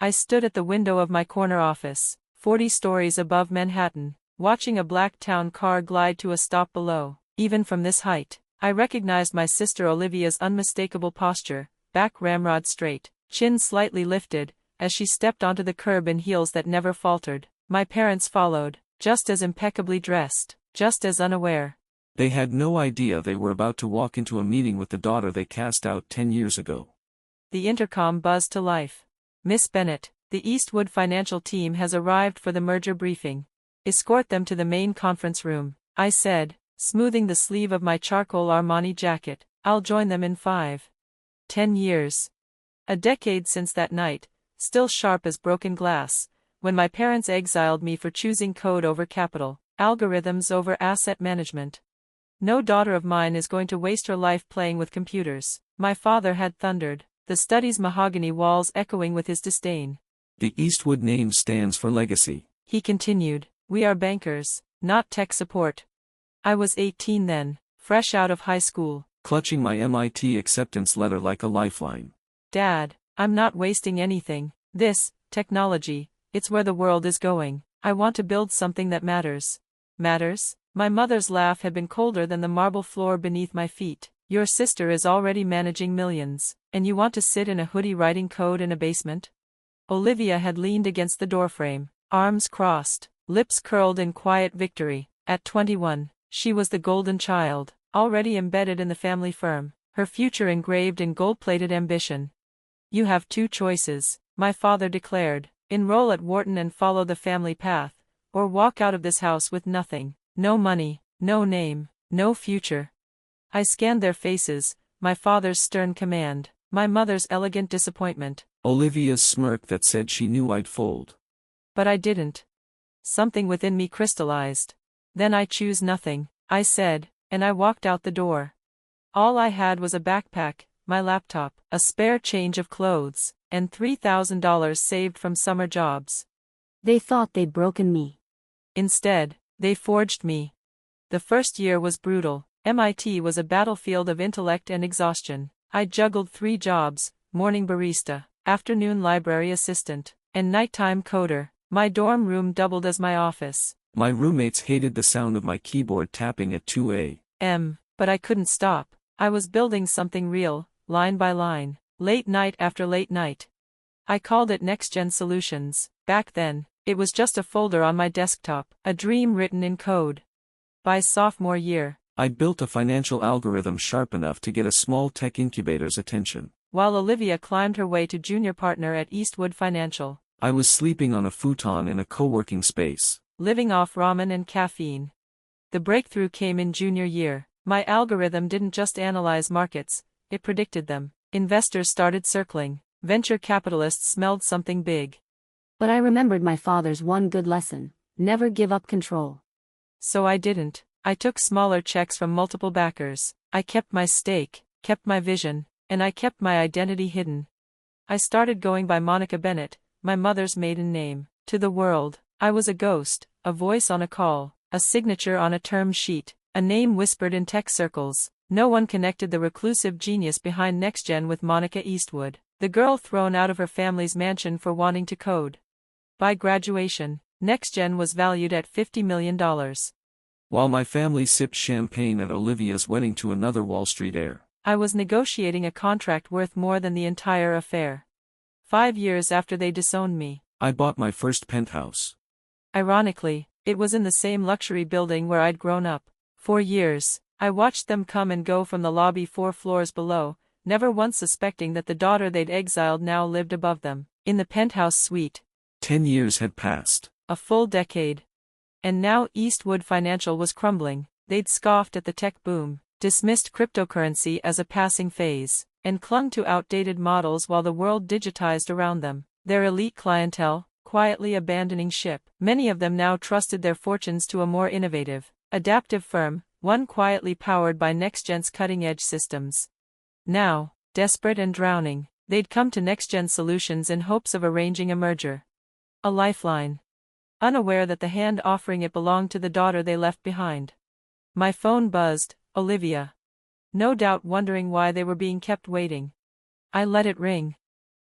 I stood at the window of my corner office, 40 stories above Manhattan, watching a black town car glide to a stop below. Even from this height, I recognized my sister Olivia's unmistakable posture, back ramrod straight, chin slightly lifted, as she stepped onto the curb in heels that never faltered. My parents followed, just as impeccably dressed, just as unaware. They had no idea they were about to walk into a meeting with the daughter they cast out 10 years ago. The intercom buzzed to life. "Miss Bennett, the Eastwood financial team has arrived for the merger briefing. Escort them to the main conference room," I said, smoothing the sleeve of my charcoal Armani jacket. "I'll join them in 5. 10 years. A decade since that night, still sharp as broken glass, when my parents exiled me for choosing code over capital, algorithms over asset management. No daughter of mine is going to waste her life playing with computers," my father had thundered, the study's mahogany walls echoing with his disdain. "The Eastwood name stands for legacy," he continued. "We are bankers, not tech support." I was 18 then, fresh out of high school, clutching my MIT acceptance letter like a lifeline. "Dad, I'm not wasting anything. This, technology, it's where the world is going. I want to build something that matters." "Matters?" My mother's laugh had been colder than the marble floor beneath my feet. "Your sister is already managing millions, and you want to sit in a hoodie writing code in a basement?" Olivia had leaned against the doorframe, arms crossed, lips curled in quiet victory. At 21, she was the golden child, already embedded in the family firm, her future engraved in gold-plated ambition. "You have 2 choices," my father declared. "Enroll at Wharton and follow the family path, or walk out of this house with nothing. No money, no name, no future." I scanned their faces, my father's stern command, my mother's elegant disappointment, Olivia's smirk that said she knew I'd fold. But I didn't. Something within me crystallized. "Then I choose nothing," I said, and I walked out the door. All I had was a backpack, my laptop, a spare change of clothes, and $3,000 saved from summer jobs. They thought they'd broken me. Instead, they forged me. The first year was brutal. MIT was a battlefield of intellect and exhaustion. I juggled 3 jobs, morning barista, afternoon library assistant, and nighttime coder. My dorm room doubled as my office. My roommates hated the sound of my keyboard tapping at 2 a.m. But I couldn't stop. I was building something real, line by line, late night after late night. I called it Next Gen Solutions. Back then, it was just a folder on my desktop, a dream written in code. By sophomore year, I built a financial algorithm sharp enough to get a small tech incubator's attention. While Olivia climbed her way to junior partner at Eastwood Financial, I was sleeping on a futon in a co-working space, living off ramen and caffeine. The breakthrough came in junior year. My algorithm didn't just analyze markets, it predicted them. Investors started circling. Venture capitalists smelled something big. But I remembered my father's one good lesson: never give up control. So I didn't. I took smaller checks from multiple backers. I kept my stake, kept my vision, and I kept my identity hidden. I started going by Monica Bennett, my mother's maiden name. To the world, I was a ghost, a voice on a call, a signature on a term sheet, a name whispered in tech circles. No one connected the reclusive genius behind NextGen with Monica Eastwood, the girl thrown out of her family's mansion for wanting to code. By graduation, NextGen was valued at $50 million. While my family sipped champagne at Olivia's wedding to another Wall Street heir, I was negotiating a contract worth more than the entire affair. 5 years after they disowned me, I bought my first penthouse. Ironically, it was in the same luxury building where I'd grown up. For years, I watched them come and go from the lobby 4 floors below, never once suspecting that the daughter they'd exiled now lived above them, in the penthouse suite. 10 years had passed. A full decade. And now Eastwood Financial was crumbling. They'd scoffed at the tech boom, dismissed cryptocurrency as a passing phase, and clung to outdated models while the world digitized around them. Their elite clientele, quietly abandoning ship. Many of them now trusted their fortunes to a more innovative, adaptive firm, one quietly powered by NextGen's cutting-edge systems. Now, desperate and drowning, they'd come to NextGen Solutions in hopes of arranging a merger. A lifeline. Unaware that the hand offering it belonged to the daughter they left behind. My phone buzzed, Olivia. No doubt wondering why they were being kept waiting. I let it ring.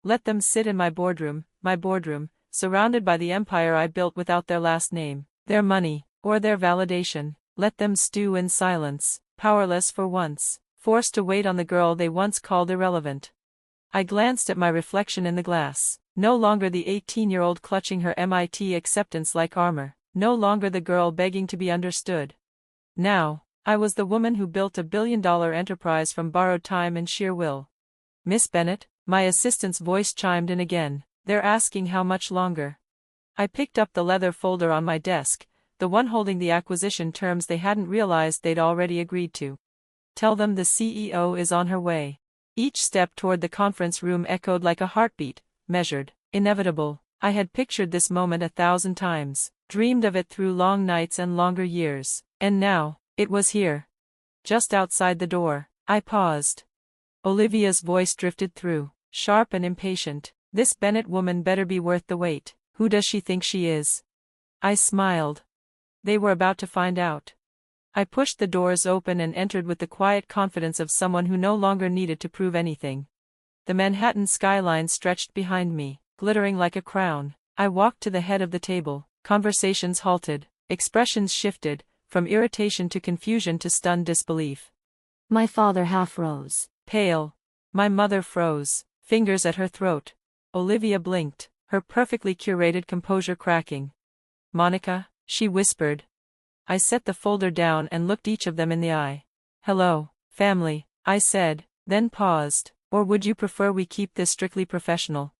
Let them sit in my boardroom, my boardroom, surrounded by the empire I built without their last name, their money, or their validation. Let them stew in silence, powerless for once, forced to wait on the girl they once called irrelevant. I glanced at my reflection in the glass, no longer the 18-year-old clutching her MIT acceptance like armor, no longer the girl begging to be understood. Now, I was the woman who built a billion-dollar enterprise from borrowed time and sheer will. Miss Bennet, my assistant's voice chimed in again, they're asking how much longer. I picked up the leather folder on my desk, the one holding the acquisition terms they hadn't realized they'd already agreed to. Tell them the CEO is on her way. Each step toward the conference room echoed like a heartbeat, measured, inevitable. I had pictured this moment 1,000 times, dreamed of it through long nights and longer years, and now, it was here. Just outside the door, I paused. Olivia's voice drifted through, sharp and impatient. This Bennet woman better be worth the wait. Who does she think she is? I smiled. They were about to find out. I pushed the doors open and entered with the quiet confidence of someone who no longer needed to prove anything. The Manhattan skyline stretched behind me, glittering like a crown. I walked to the head of the table. Conversations halted, expressions shifted, from irritation to confusion to stunned disbelief. My father half rose. Pale. My mother froze, fingers at her throat. Olivia blinked, her perfectly curated composure cracking. Monica, she whispered. I set the folder down and looked each of them in the eye. Hello, family, I said, then paused. Or would you prefer we keep this strictly professional?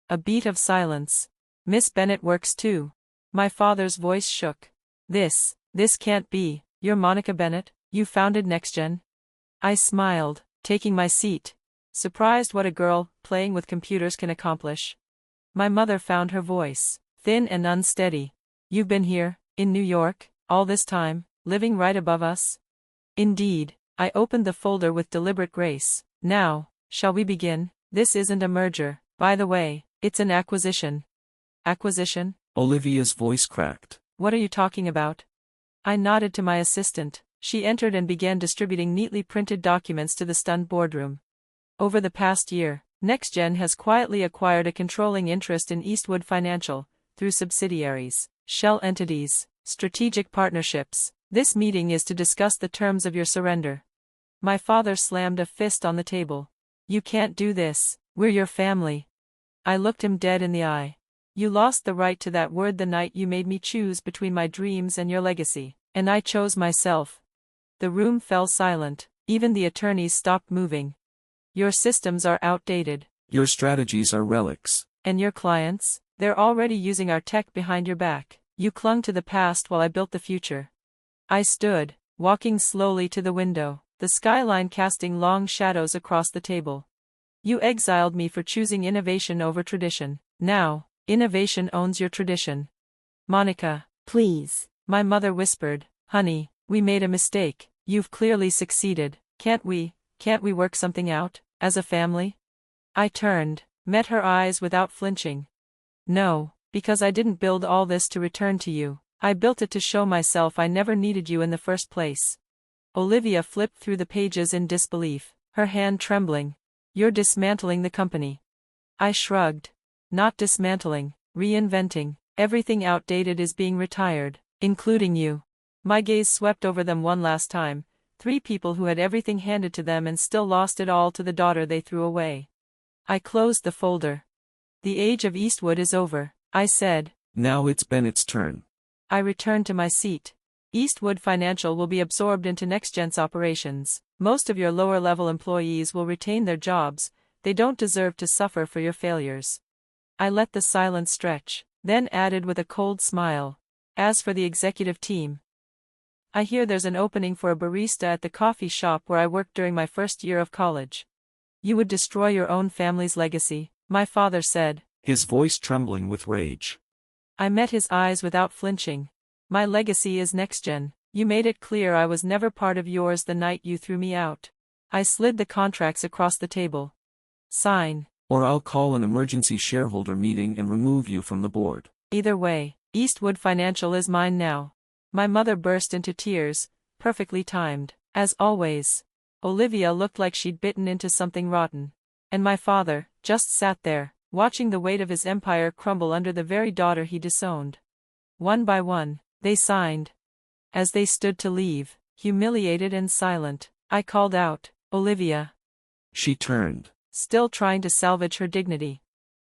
A beat of silence. Miss Bennet works too. My father's voice shook. This can't be. You're Monica Bennet, you founded NextGen? I smiled, taking my seat, surprised what a girl playing with computers can accomplish. My mother found her voice, thin and unsteady. You've been here, in New York, all this time, living right above us? Indeed. I opened the folder with deliberate grace. Now, shall we begin? This isn't a merger, by the way, it's an acquisition. Acquisition? Olivia's voice cracked. What are you talking about? I nodded to my assistant. She entered and began distributing neatly printed documents to the stunned boardroom. Over the past year, NextGen has quietly acquired a controlling interest in Eastwood Financial, through subsidiaries, shell entities, strategic partnerships. This meeting is to discuss the terms of your surrender. My father slammed a fist on the table. You can't do this, we're your family. I looked him dead in the eye. You lost the right to that word the night you made me choose between my dreams and your legacy, and I chose myself. The room fell silent, even the attorneys stopped moving. Your systems are outdated. Your strategies are relics. And your clients? They're already using our tech behind your back. You clung to the past while I built the future. I stood, walking slowly to the window, the skyline casting long shadows across the table. You exiled me for choosing innovation over tradition. Now, innovation owns your tradition. Monica, Please. my mother whispered, honey, we made a mistake. You've clearly succeeded. Can't we work something out, as a family? I turned, met her eyes without flinching. No, because I didn't build all this to return to you. I built it to show myself I never needed you in the first place. Olivia flipped through the pages in disbelief, her hand trembling. You're dismantling the company. I shrugged. Not dismantling, reinventing. Everything outdated is being retired, including you. My gaze swept over them one last time. 3 people who had everything handed to them and still lost it all to the daughter they threw away. I closed the folder. The age of Eastwood is over, I said. Now it's Bennett's turn. I returned to my seat. Eastwood Financial will be absorbed into NextGen's operations. Most of your lower-level employees will retain their jobs. They don't deserve to suffer for your failures. I let the silence stretch, then added with a cold smile. As for the executive team, I hear there's an opening for a barista at the coffee shop where I worked during my first year of college. You would destroy your own family's legacy, my father said, his voice trembling with rage. I met his eyes without flinching. My legacy is NextGen. You made it clear I was never part of yours the night you threw me out. I slid the contracts across the table. Sign. Or I'll call an emergency shareholder meeting and remove you from the board. Either way, Eastwood Financial is mine now. My mother burst into tears, perfectly timed, as always. Olivia looked like she'd bitten into something rotten. And my father just sat there, watching the weight of his empire crumble under the very daughter he disowned. One by one, they signed. As they stood to leave, humiliated and silent, I called out, "Olivia." She turned. Still trying to salvage her dignity.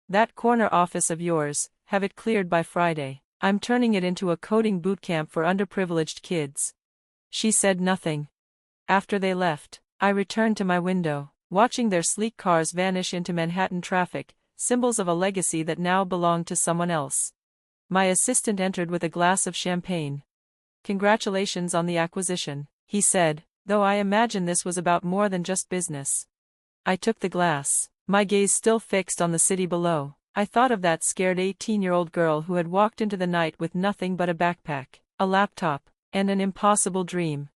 "That corner office of yours, have it cleared by Friday. I'm turning it into a coding bootcamp for underprivileged kids." She said nothing. After they left, I returned to my window, watching their sleek cars vanish into Manhattan traffic, symbols of a legacy that now belonged to someone else. My assistant entered with a glass of champagne. "Congratulations on the acquisition," he said, though I imagine this was about more than just business. I took the glass, my gaze still fixed on the city below. I thought of that scared 18-year-old girl who had walked into the night with nothing but a backpack, a laptop, and an impossible dream.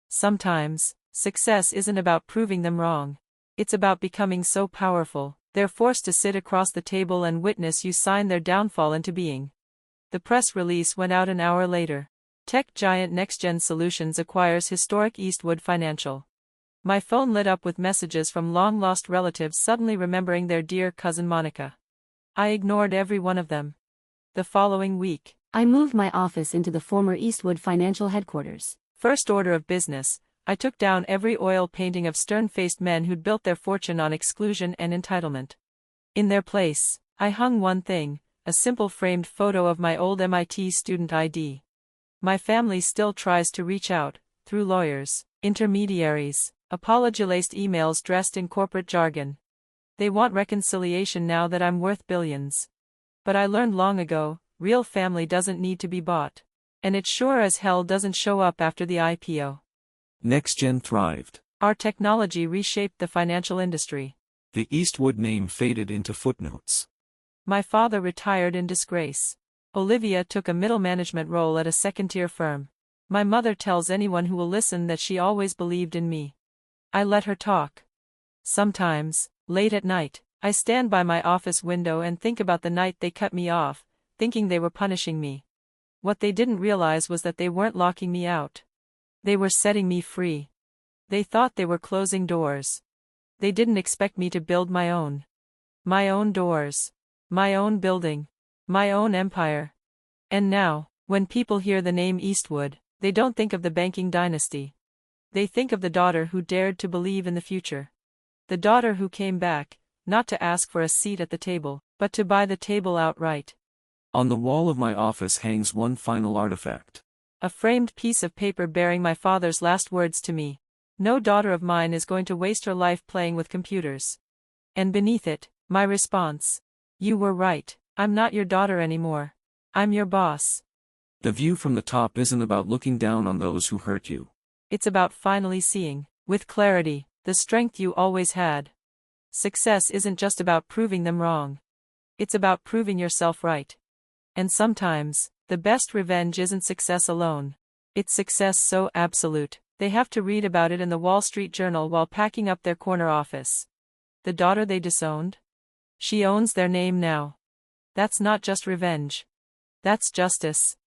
Sometimes, success isn't about proving them wrong. It's about becoming so powerful, they're forced to sit across the table and witness you sign their downfall into being. The press release went out an hour later. Tech giant NextGen Solutions acquires historic Eastwood Financial. My phone lit up with messages from long-lost relatives suddenly remembering their dear cousin Monica. I ignored every one of them. The following week, I moved my office into the former Eastwood Financial headquarters. first order of business, I took down every oil painting of stern-faced men who'd built their fortune on exclusion and entitlement. In their place, I hung one thing, a simple framed photo of my old MIT student ID. My family still tries to reach out, through lawyers, intermediaries, apology-laced emails dressed in corporate jargon. They want reconciliation now that I'm worth billions. But I learned long ago, real family doesn't need to be bought. And it sure as hell doesn't show up after the IPO. NextGen thrived. Our technology reshaped the financial industry. The Eastwood name faded into footnotes. My father retired in disgrace. Olivia took a middle management role at a second-tier firm. My mother tells anyone who will listen that she always believed in me. I let her talk. Sometimes, late at night, I stand by my office window and think about the night they cut me off, thinking they were punishing me. What they didn't realize was that they weren't locking me out. They were setting me free. They thought they were closing doors. They didn't expect me to build my own. My own doors. My own building. My own empire. And now, when people hear the name Eastwood, they don't think of the banking dynasty. They think of the daughter who dared to believe in the future. The daughter who came back, not to ask for a seat at the table, but to buy the table outright. On the wall of my office hangs one final artifact. A framed piece of paper bearing my father's last words to me. "No daughter of mine is going to waste her life playing with computers." And beneath it, my response. "You were right, I'm not your daughter anymore. I'm your boss." The view from the top isn't about looking down on those who hurt you. It's about finally seeing, with clarity, the strength you always had. Success isn't just about proving them wrong. It's about proving yourself right. And sometimes, the best revenge isn't success alone. It's success so absolute, they have to read about it in the Wall Street Journal while packing up their corner office. The daughter they disowned? She owns their name now. That's not just revenge. That's justice.